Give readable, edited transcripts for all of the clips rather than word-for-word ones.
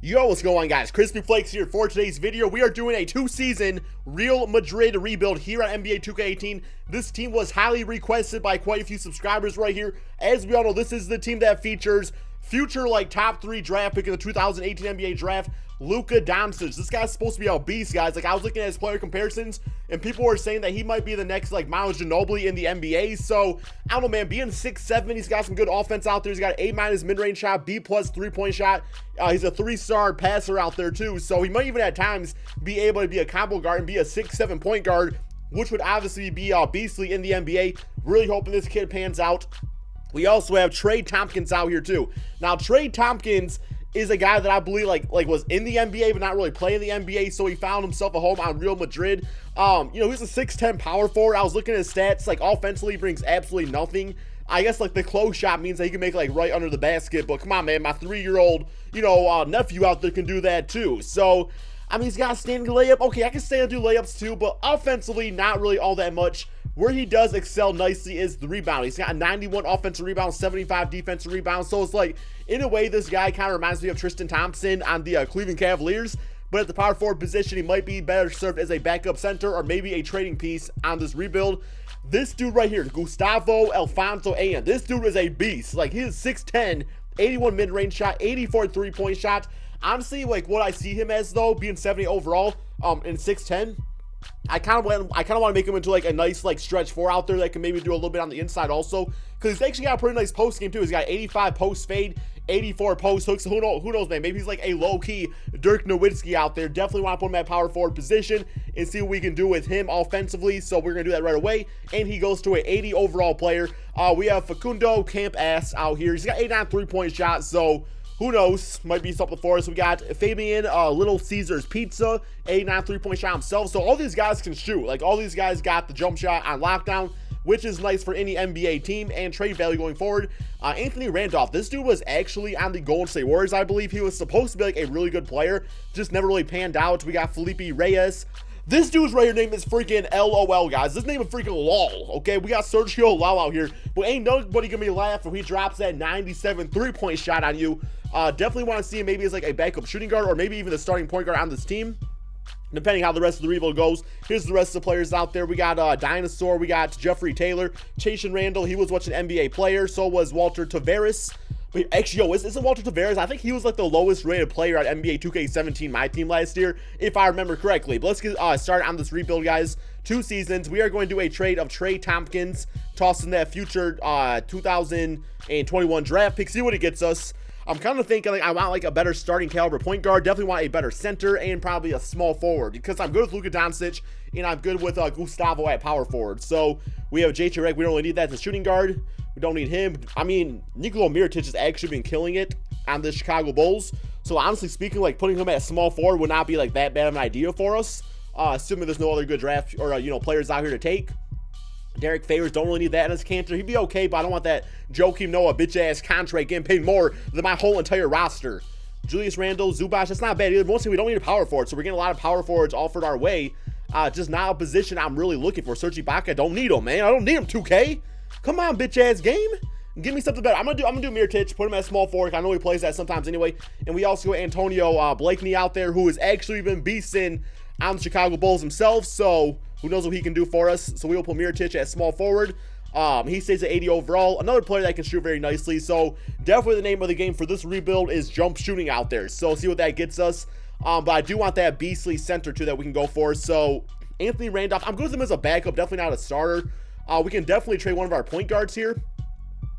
Yo, what's going on, guys? Crispy Flakes here for today's video. We are doing a 2-season Real Madrid rebuild here on NBA 2K18. This team was highly requested by quite a few subscribers right here. As we all know, this is the team that features future top 3 draft pick in the 2018 NBA draft, Luka Doncic. This guy's supposed to be a beast, guys. I was looking at his player comparisons, and people were saying that he might be the next Miles Ginobili in the NBA. So I don't know, man. Being 6'7", he's got some good offense out there. He's got an A- mid-range shot, B+ 3-point shot. He's a 3-star passer out there too. So he might even at times be able to be a combo guard and be a 6'7" point guard, which would obviously be beastly in the NBA. Really hoping this kid pans out. We also have Trey Tompkins out here too. Now Trey Tompkins is a guy that I believe was in the NBA but not really playing the NBA, so he found himself a home on Real Madrid. He's a 6'10" power forward. I was looking at his stats. Offensively, he brings absolutely nothing. I guess the close shot means that he can make right under the basket, but come on, man, my 3-year-old nephew out there can do that too. So I mean, he's got a standing layup. Okay, I can stand and do layups too, but offensively, not really all that much. Where he does excel nicely is the rebound. He's got a 91 offensive rebounds, 75 defensive rebounds. So it's in a way, this guy kind of reminds me of Tristan Thompson on the Cleveland Cavaliers. But at the power forward position, he might be better served as a backup center or maybe a trading piece on this rebuild. This dude right here, Gustavo Alfonso Ayan, this dude is a beast. He is 6'10", 81 mid-range shot, 84 3-point shot. Honestly, what I see him as, though, being 70 overall and 6'10", I kind of want to make him into a nice stretch 4 out there that can maybe do a little bit on the inside also, because he's actually got a pretty nice post game too. He's got 85 post fade, 84 post hooks. So who knows, man? Maybe he's a low-key Dirk Nowitzki out there. Definitely want to put him at power forward position and see what we can do with him offensively. So we're gonna do that right away. And he goes to an 80 overall player. We have Facundo Camp-Ass out here. He's got 89 3-point shots. So who knows? Might be something for us. We got Fabian Little Caesars Pizza, 89 3-point shot himself. So all these guys can shoot. All these guys got the jump shot on lockdown, which is nice for any NBA team and trade value going forward. Anthony Randolph, this dude was actually on the Golden State Warriors, I believe. He was supposed to be a really good player, just never really panned out. We got Felipe Reyes. This dude's right here name is freaking LOL, guys. This name is freaking LOL, okay? We got Sergio Lol out here, but ain't nobody gonna be laughing if he drops that 97 3-point shot on you. Definitely want to see him maybe as a backup shooting guard or maybe even the starting point guard on this team, depending how the rest of the rebuild goes. Here's the rest of the players out there. We got Dinosaur, we got Jeffrey Taylor, Chasson Randall. He was watching NBA player. So was Walter Tavares. Wait, actually, isn't Walter Tavares? I think he was the lowest rated player at NBA 2K17, my team last year, if I remember correctly. But let's get started on this rebuild, guys. 2 seasons. We are going to do a trade of Trey Tompkins, tossing that future 2021 draft pick. See what it gets us. I'm kind of thinking I want a better starting caliber point guard. Definitely want a better center and probably a small forward, because I'm good with Luka Doncic and I'm good with Gustavo at power forward. So we have JJ Redick. We don't really need that as a shooting guard. We don't need him. I mean, Nikola Mirotic has actually been killing it on the Chicago Bulls. So honestly speaking, putting him at small forward would not be that bad of an idea for us, assuming there's no other good draft or players out here to take. Derek Favors, don't really need that in his canter. He'd be okay, but I don't want that Joakim Noah bitch-ass contract getting paid more than my whole entire roster. Julius Randle, Zubac, that's not bad either. Mostly we don't need a power forward, so we're getting a lot of power forwards offered our way. Just not a position I'm really looking for. Serge Ibaka, don't need him, man. I don't need him, 2K. Come on, bitch-ass game. Give me something better. I'm gonna do Mirotic, put him at small forward. I know he plays that sometimes anyway. And we also got Antonio Blakeney out there, who has actually been beasting on the Chicago Bulls himself. So who knows what he can do for us. So we will put Mirotic at small forward. He stays at 80 overall. Another player that can shoot very nicely. So definitely the name of the game for this rebuild is jump shooting out there. So see what that gets us. But I do want that beastly center too that we can go for. So Anthony Randolph, I'm good with him as a backup, definitely not a starter. We can definitely trade one of our point guards here.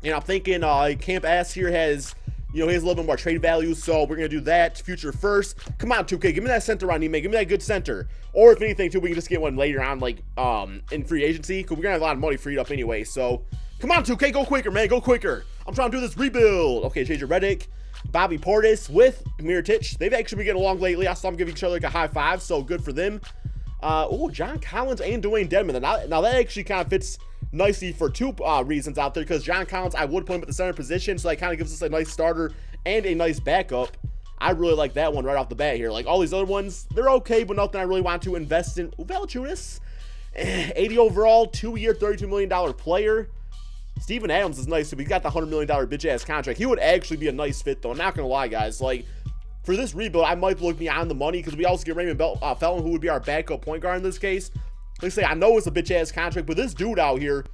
And I'm thinking Camp-Ass here has, he has a little bit more trade value, so we're going to do that. Future first. Come on, 2K. Give me that center on Nime. Give me that good center. Or if anything, too, we can just get one later on, in free agency, because we're going to have a lot of money freed up anyway. So, come on, 2K. Go quicker, man. Go quicker. I'm trying to do this rebuild. Okay, JJ Redick, Bobby Portis with Mirotic. They've actually been getting along lately. I saw them give each other a high five, so good for them. John Collins and Dwayne Dedmon. Now that actually kind of fits nicely for 2 reasons out there, because John Collins, I would put him at the center position, so that kind of gives us a nice starter and a nice backup. I really like that one right off the bat here. All these other ones, they're okay, but nothing I really want to invest in. Valanciunas, 80 overall, 2-year, $32 million player. Steven Adams is nice, but he's got the $100 million bitch-ass contract. He would actually be a nice fit, though. I'm not going to lie, guys. for this rebuild, I might look beyond the money because we also get Raymond Felton, who would be our backup point guard in this case. Like I say, I know it's a bitch-ass contract, but this dude out here,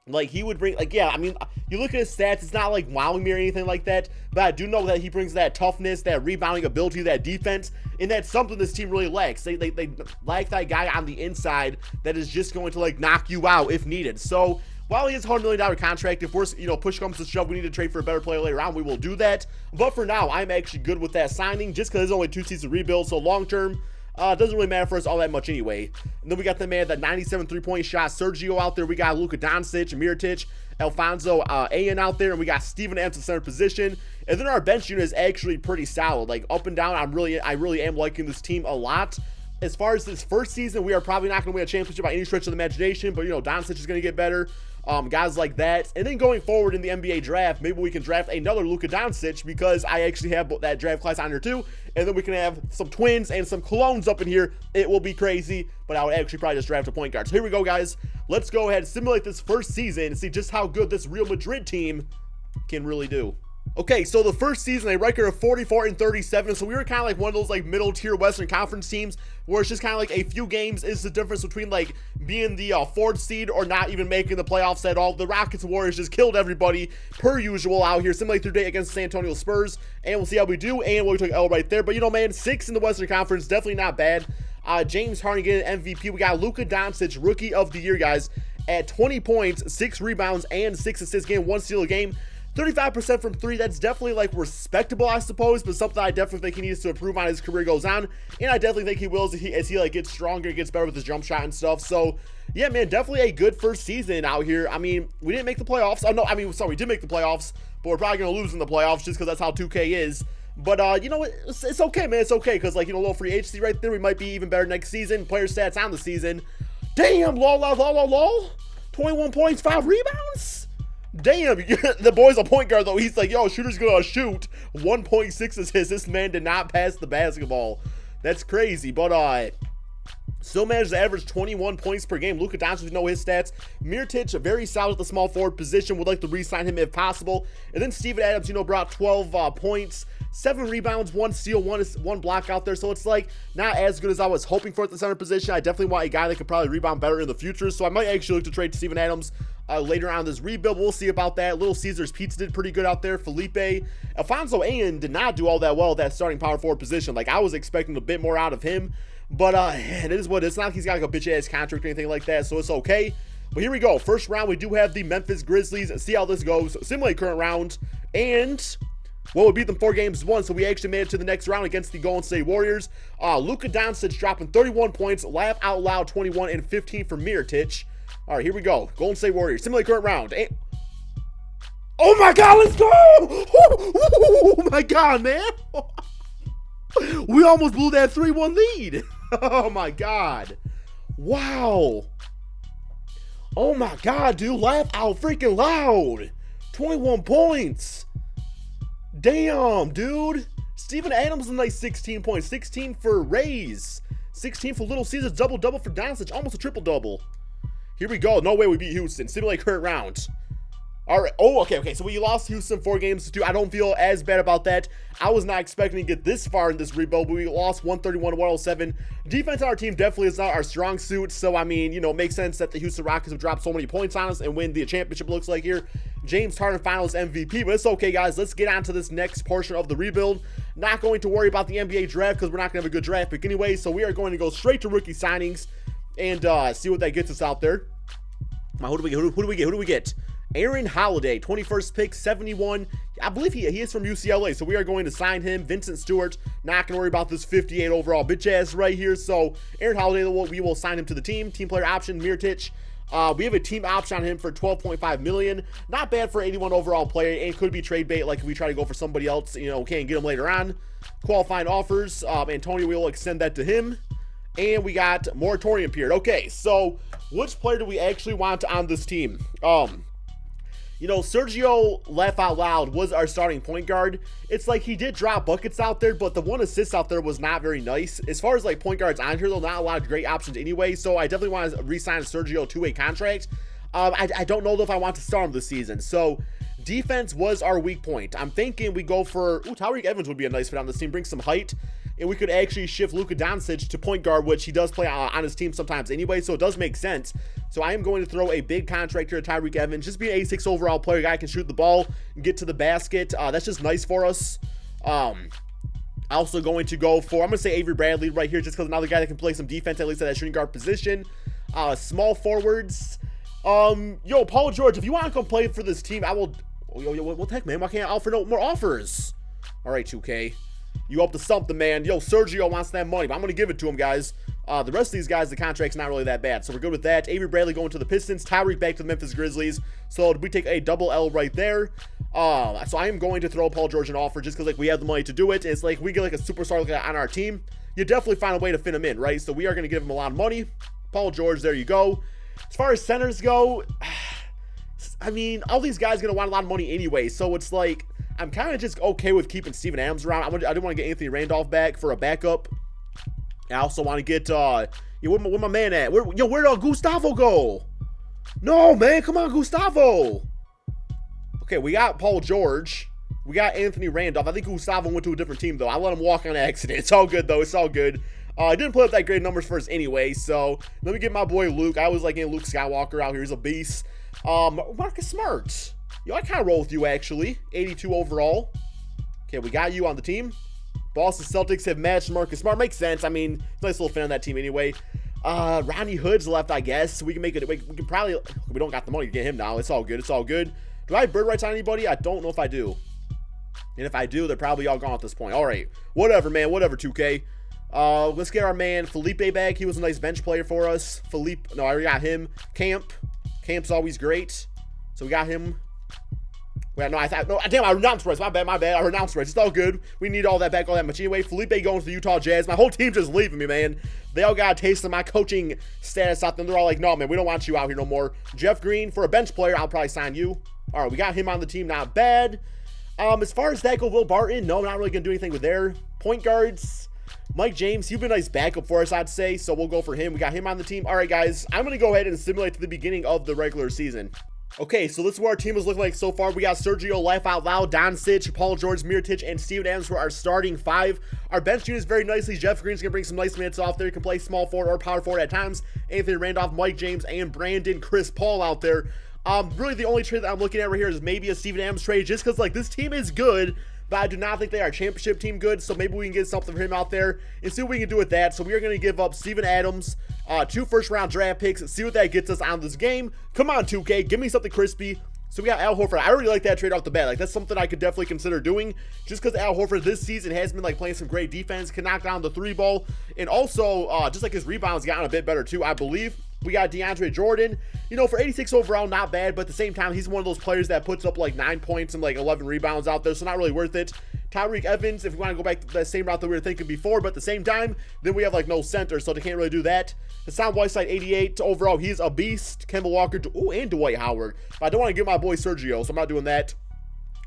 like, he would bring, like, yeah, I mean, you look at his stats, it's not, like, wowing me or anything like that, but I do know that he brings that toughness, that rebounding ability, that defense, and that's something this team really lacks. They lack that guy on the inside that is just going to, like, knock you out if needed. So, while he has a $100 million contract, if we're, push comes to shove, we need to trade for a better player later on, we will do that. But for now, I'm actually good with that signing, just because it's only 2 seasons rebuild, so long-term, it doesn't really matter for us all that much anyway. And then we got the man, that 97 3-point shot, Sergio out there. We got Luka Doncic, Mirotic, Alfonso Ayan out there, and we got Steven Adams in center position. And then our bench unit is actually pretty solid. Like, up and down, I really am liking this team a lot. As far as this first season, we are probably not going to win a championship by any stretch of the imagination, but, Doncic is going to get better. Guys like that. And then going forward in the NBA draft, maybe we can draft another Luka Doncic, because I actually have that draft class on here too. And then we can have some twins and some clones up in here. It will be crazy, but I would actually probably just draft a point guard. So here we go, guys. Let's go ahead and simulate this first season and see just how good this Real Madrid team can really do. Okay, so the first season, a record of 44-37, so we were kind of like one of those like middle tier Western Conference teams where it's just kind of like a few games is the difference between like being the 4th seed or not even making the playoffs at all. The Rockets and Warriors just killed everybody per usual out here, similarly through day against the San Antonio Spurs, and we'll see how we do, and we took L right there. But man, 6 in the Western Conference, definitely not bad. James Harden getting an MVP. We got Luka Doncic, Rookie of the Year, guys, at 20 points, 6 rebounds, and 6 assists, getting 1 steal a game. 35% from 3, that's definitely like respectable, I suppose, but something I definitely think he needs to improve on as his career goes on, and I definitely think he will as he like gets stronger, gets better with his jump shot and stuff. So yeah, man, definitely a good first season out here. I mean, we didn't make the playoffs. Oh no, I mean, sorry, we did make the playoffs, but we're probably gonna lose in the playoffs just because that's how 2K is. But it's okay, man, it's okay, because like, a little free agency right there, we might be even better next season. Player stats on the season, damn, lol, 21 points, 5 rebounds. Damn, the boy's a point guard, though. He's like, yo, shooter's gonna shoot 1.6 assists. This man did not pass the basketball. That's crazy. But still managed to average 21 points per game. Luka Doncic, we know his stats. Mirotic, very solid at the small forward position. Would like to re-sign him if possible. And then Steven Adams, brought 12 points, 7 rebounds, 1 steal, 1 block out there. So it's like not as good as I was hoping for at the center position. I definitely want a guy that could probably rebound better in the future. So I might actually look to trade Steven Adams later on in this rebuild. We'll see about that. Little Caesar's Pizza did pretty good out there. Felipe. Alfonso Ayan did not do all that well at that starting power forward position. Like, I was expecting a bit more out of him. But it is what it is. It's not like he's got like a bitch-ass contract or anything like that, so it's okay. But here we go. First round, we do have the Memphis Grizzlies. See how this goes. Simulate current round. And well, we beat them 4-1, so we actually made it to the next round against the Golden State Warriors. Luka Doncic dropping 31 points. Laugh out loud, 21 and 15 for Mirotic. All right, here we go. Golden State Warriors. Simulate current round. And oh my God, let's go! Oh my God, man. We almost blew that 3-1 lead. Oh my God. Wow. Oh my God, dude. Laugh out freaking loud. 21 points. Damn, dude. Steven Adams in like 16 points. 16 for Rays. 16 for Little Caesars. Double-double for Doncic. Almost a triple-double. Here we go. No way we beat Houston. Simulate current round. All right. Oh, okay. So we lost Houston 4-2. I don't feel as bad about that. I was not expecting to get this far in this rebuild, but we lost 131-107. Defense on our team definitely is not our strong suit. So, I mean, it makes sense that the Houston Rockets have dropped so many points on us and win the championship, looks like here. James Harden Finals MVP, but it's okay, guys. Let's get on to this next portion of the rebuild. Not going to worry about the NBA draft because we're not going to have a good draft pick anyway. So we are going to go straight to rookie signings and see what that gets us out there. Now, who do we get? Aaron Holiday, 21st pick, 71. I believe he is from UCLA, so we are going to sign him. Vincent Stewart, not going to worry about this 58 overall bitch ass right here. So Aaron Holiday, we will sign him to the team. Team player option, Mirotic. We have a team option on him for $12.5 million. Not bad for 81 overall player, and could be trade bait like if we try to go for somebody else, can't get him later on. Qualifying offers, Antonio, we will extend that to him. And we got moratorium period. Okay, so which player do we actually want on this team? Sergio, laugh out loud, was our starting point guard. It's like he did drop buckets out there, but the 1 assist out there was not very nice. As far as like point guards on here, though, not a lot of great options anyway. So I definitely want to re-sign Sergio to a contract. I don't know though if I want to start him this season. So defense was our weak point. I'm thinking we go for, Tyreek Evans would be a nice fit on this team, bring some height, and we could actually shift Luka Doncic to point guard, which he does play on his team sometimes anyway, so it does make sense. So I am going to throw a big contract here to Tyreek Evans, just be an 86 overall player, guy can shoot the ball and get to the basket. That's just nice for us. Also going to go for, I'm going to say Avery Bradley right here, just because another guy that can play some defense, at least at that shooting guard position. Small forwards. Yo, Paul George, if you want to come play for this team, I will. Yo, what the heck, man? Why can't I offer no more offers? All right, 2K. You up to something, man. Yo, Sergio wants that money, but I'm going to give it to him, guys. The rest of these guys, the contract's not really that bad, so we're good with that. Avery Bradley going to the Pistons. Tyreek back to the Memphis Grizzlies. So we take a double L right there. So I am going to throw Paul George an offer just because, like, we have the money to do it. And it's like we get, like, a superstar like on our team. You definitely find a way to fit him in, right? So we are going to give him a lot of money. Paul George, there you go. As far as centers go, I mean, all these guys are going to want a lot of money anyway. So it's like, I'm kind of just okay with keeping Steven Adams around. I do want to get Anthony Randolph back for a backup. I also want to get, where my man at? Where'd Gustavo go? No, man, come on, Gustavo. Okay, we got Paul George. We got Anthony Randolph. I think Gustavo went to a different team, though. I let him walk on accident. It's all good, though. It's all good. I didn't put up that great numbers for us anyway, so let me get my boy Luke. I always like getting Luke Skywalker out here. He's a beast. Marcus Smart. Yo, I kind of roll with you, actually. 82 overall. Okay, we got you on the team. Boston Celtics have matched Marcus Smart. Makes sense. I mean, nice little fan of that team anyway. Ronnie Hood's left, I guess. We can make it. We can probably. We don't got the money to get him now. It's all good. It's all good. Do I have bird rights on anybody? I don't know if I do. And if I do, they're probably all gone at this point. All right. Whatever, man. Whatever, 2K. Let's get our man Felipe back. He was a nice bench player for us. No, I already got him. Camp's always great. So we got him. Damn, I renounced rights. My bad. I renounced rights. It's all good. We need all that back all that much anyway. Felipe going to the Utah Jazz. My whole team's just leaving me, man. They all got a taste of my coaching status out there. They're all like, no, man, we don't want you out here no more. Jeff Green, for a bench player, I'll probably sign you. All right, we got him on the team. Not bad. As far as that go, Will Barton, no, not really going to do anything with their point guards. Mike James, he's been a nice backup for us, I'd say, so we'll go for him. We got him on the team. All right, guys, I'm going to go ahead and simulate to the beginning of the regular season. Okay, so this is what our team is looking like so far. We got Sergio, Laugh Out Loud, Doncic, Paul George, Mirotic, and Steven Adams for our starting five. Our bench unit is very nicely. Jeff Green's going to bring some nice minutes off there. He can play small forward or power forward at times. Anthony Randolph, Mike James, and Brandon Chris Paul out there. Really the only trade that I'm looking at right here is maybe a Steven Adams trade, just because, like, this team is good, but I do not think they are championship team good, so maybe we can get something for him out there and see what we can do with that. So we are going to give up Steven Adams, 2 first-round draft picks, see what that gets us on this game. Come on, 2K, give me something crispy. So we got Al Horford. I really like that trade off the bat. Like, that's something I could definitely consider doing, just because Al Horford this season has been, like, playing some great defense, can knock down the 3-ball, and also, just like his rebounds gotten a bit better too, I believe. We got DeAndre Jordan, for 86 overall, not bad, but at the same time, he's one of those players that puts up like 9 points and like 11 rebounds out there, so not really worth it. Tyreek Evans, if we want to go back to that same route that we were thinking before, but at the same time, then we have like no center, so they can't really do that. Hassan Whiteside, 88 overall, he's a beast. Kemba Walker, and Dwight Howard. But I don't want to give my boy Sergio, so I'm not doing that.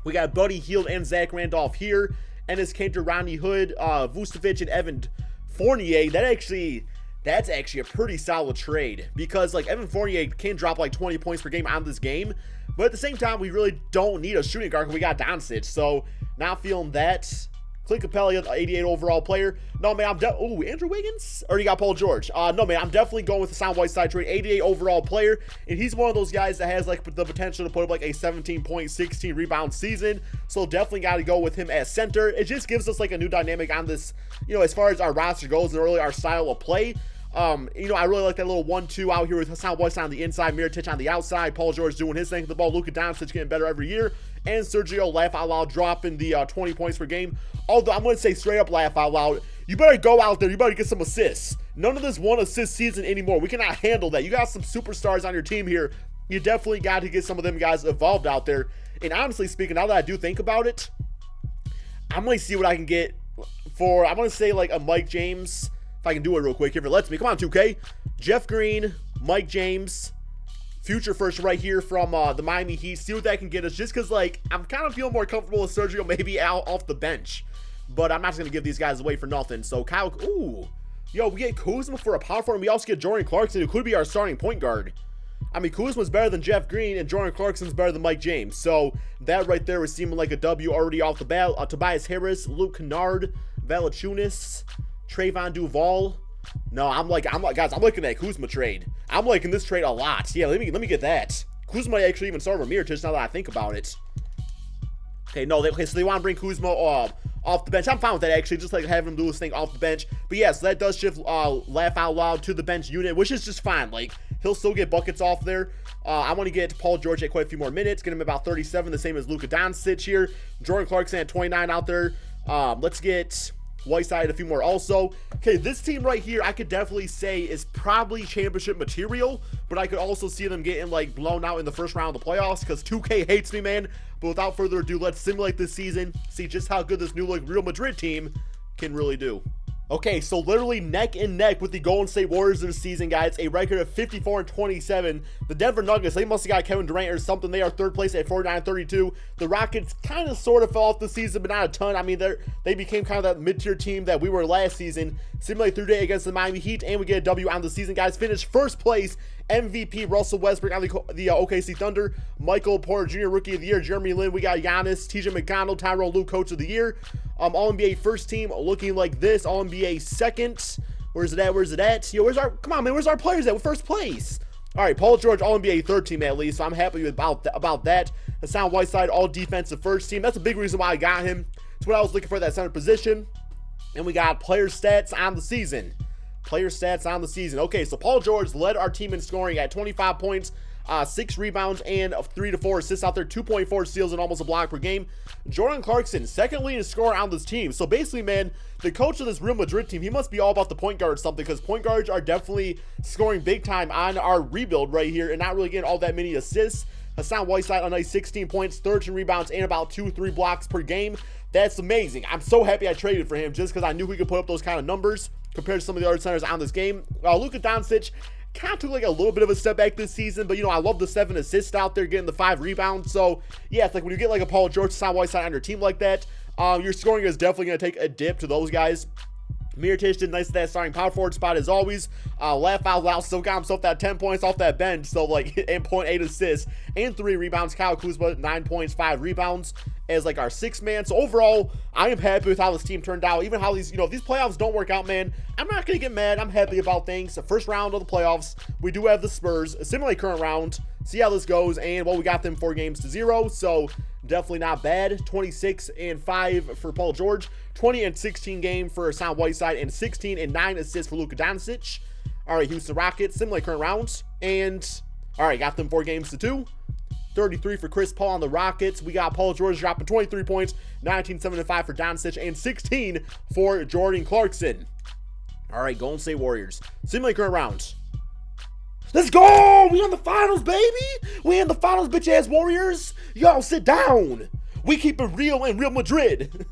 We got Buddy Hield and Zach Randolph here. Ennis Kanter, Ronnie Hood, Vucevic, and Evan Fournier. That's actually a pretty solid trade, because like Evan Fournier can drop like 20 points per game on this game, but at the same time, we really don't need a shooting guard because we got Doncic, so not feeling that. Clint Capella, 88 overall player. No, man, Andrew Wiggins? Or you got Paul George? No, man, I'm definitely going with the Hassan Whiteside trade, 88 overall player, and he's one of those guys that has like the potential to put up like a 17 point, 16 rebound season, so definitely got to go with him as center. It just gives us like a new dynamic on this, as far as our roster goes and really our style of play. I really like that little 1-2 out here with Hassan Whiteside on the inside, Mirotic on the outside, Paul George doing his thing with the ball, Luka Doncic getting better every year, and Sergio, Laugh Out Loud, dropping the 20 points per game. Although I'm going to say straight up, Laugh Out Loud, you better go out there, you better get some assists. None of this 1 assist season anymore. We cannot handle that. You got some superstars on your team here. You definitely got to get some of them guys involved out there. And honestly speaking, now that I do think about it, I'm going to see what I can get for, I'm going to say like a Mike James. If I can do it real quick, if it lets me. Come on, 2K. Jeff Green, Mike James, future first right here from the Miami Heat. See what that can get us, just because, like, I'm kind of feeling more comfortable with Sergio maybe out off the bench. But I'm not just going to give these guys away for nothing. So, Kyle, we get Kuzma for a power forward, and we also get Jordan Clarkson, who could be our starting point guard. I mean, Kuzma's better than Jeff Green, and Jordan Clarkson's better than Mike James. So that right there was seeming like a W already off the bat. Tobias Harris, Luke Kennard, Valanciunas, Trayvon Duval. No, guys, I'm liking that Kuzma trade. I'm liking this trade a lot. Yeah, let me get that. Kuzma might actually even start over Mirotic now that I think about it. Okay, no, so they want to bring Kuzma off the bench. I'm fine with that, actually, just like having him do this thing off the bench. But yeah, so that does shift Laugh Out Loud to the bench unit, which is just fine. Like, he'll still get buckets off there. I want to get Paul George at quite a few more minutes, get him about 37, the same as Luka Doncic here. Jordan Clarkson at 29 out there. Let's get Whiteside a few more also. Okay, this team right here, I could definitely say is probably championship material, but I could also see them getting like blown out in the first round of the playoffs because 2K hates me, man. But without further ado, let's simulate this season, see just how good this new like Real Madrid team can really do. Okay, so literally neck and neck with the Golden State Warriors this season, guys. A record of 54-27. The Denver Nuggets, they must have got Kevin Durant or something. They are third place at 49-32. The Rockets kind of sort of fell off this season, but not a ton. I mean, they became kind of that mid-tier team that we were last season. Simulate through day against the Miami Heat, and we get a W on the season, guys. Finished first place. MVP Russell Westbrook on the OKC Thunder. Michael Porter Jr. Rookie of the Year. Jeremy Lin. We got Giannis. TJ McConnell. Tyrone Lue Coach of the Year. All-NBA first team looking like this. All-NBA second. Where's it at? Where's it at? Yo, come on, man. Where's our players at? First place. All right, Paul George, All-NBA third team at least. So I'm happy about that. Hassan Whiteside, all defensive first team. That's a big reason why I got him. It's what I was looking for, that center position. And we got player stats on the season. Player stats on the season. Okay, so Paul George led our team in scoring at 25 points, 6 rebounds, and 3 to 4 assists out there, 2.4 steals and almost a block per game. Jordan Clarkson, second leading scorer on this team. So basically, man, the coach of this Real Madrid team, he must be all about the point guard or something, because point guards are definitely scoring big time on our rebuild right here and not really getting all that many assists. Hassan Whiteside, a nice 16 points, 13 rebounds, and about 2-3 blocks per game. That's amazing. I'm so happy I traded for him just because I knew he could put up those kind of numbers compared to some of the other centers on this game. Luka Doncic kind of took like a little bit of a step back this season, but you know, I love the 7 assists out there, getting the 5 rebounds. So yeah, it's like when you get like a Paul George, Hassan Whiteside on your team like that, your scoring is definitely going to take a dip to those guys. Mirotic did nice at that starting power forward spot as always. Laugh Out Loud still got himself that 10 points off that bench, so like, and 0.8 assists and 3 rebounds. Kyle Kuzma 9 points, 5 rebounds as like our 6th man. So overall, I am happy with how this team turned out. Even how these, you know, if these playoffs don't work out, man, I'm not gonna get mad. I'm happy about things. The first round of the playoffs, we do have the Spurs. Simulate current round, see how this goes, and well, we got them 4-0, so definitely not bad. 26-5 for Paul George, 20-16 game for Hassan Whiteside, and 16-9 assists for Luka Doncic. All right, Houston Rockets, simulate current rounds, and all right, got them 4-2. 33 for Chris Paul on the Rockets. We got Paul George dropping 23 points, 19-7-5 for Doncic, and 16 for Jordan Clarkson. All right, Golden State Warriors, simulate current rounds. Let's go! We in the finals, baby! We in the finals, bitch-ass Warriors! Y'all sit down! We keep it real in Real Madrid.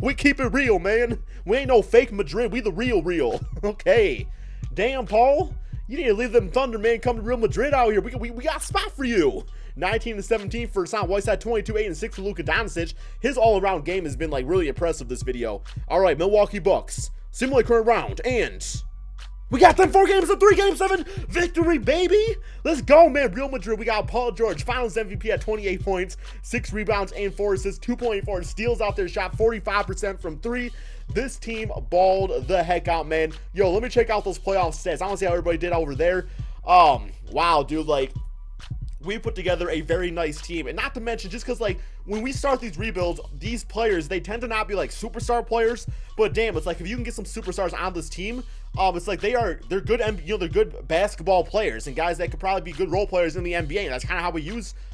We keep it real, man. We ain't no fake Madrid. We the real. Okay. Damn, Paul. You need to leave them Thunder, man. Come to Real Madrid out here. We got a spot for you. 19-17 for Hassan Whiteside, 22-8-6 for Luka Doncic. His all-around game has been like really impressive this video. All right, Milwaukee Bucks. Simulate current round, and we got them 4 games of 3-7 victory, baby. Let's go, man. Real Madrid. We got Paul George, Finals MVP at 28 points, 6 rebounds and 4 assists, 2.4 steals out there, shot 45% from 3. This team balled the heck out, man. Yo, let me check out those playoff stats. I want to see how everybody did over there. Wow, dude, like, we put together a very nice team. And not to mention, just because, like, when we start these rebuilds, these players, they tend to not be, like, superstar players. But, damn, it's like, if you can get some superstars on this team, it's like they're good, you know, they're good basketball players and guys that could probably be good role players in the NBA. And that's kind of how we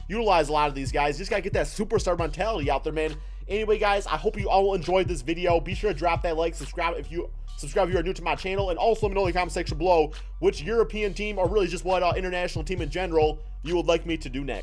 utilize a lot of these guys. Just got to get that superstar mentality out there, man. Anyway, guys, I hope you all enjoyed this video. Be sure to drop that like, subscribe if you are new to my channel, and also let me know in the comment section below which European team or really just what international team in general you would like me to do next.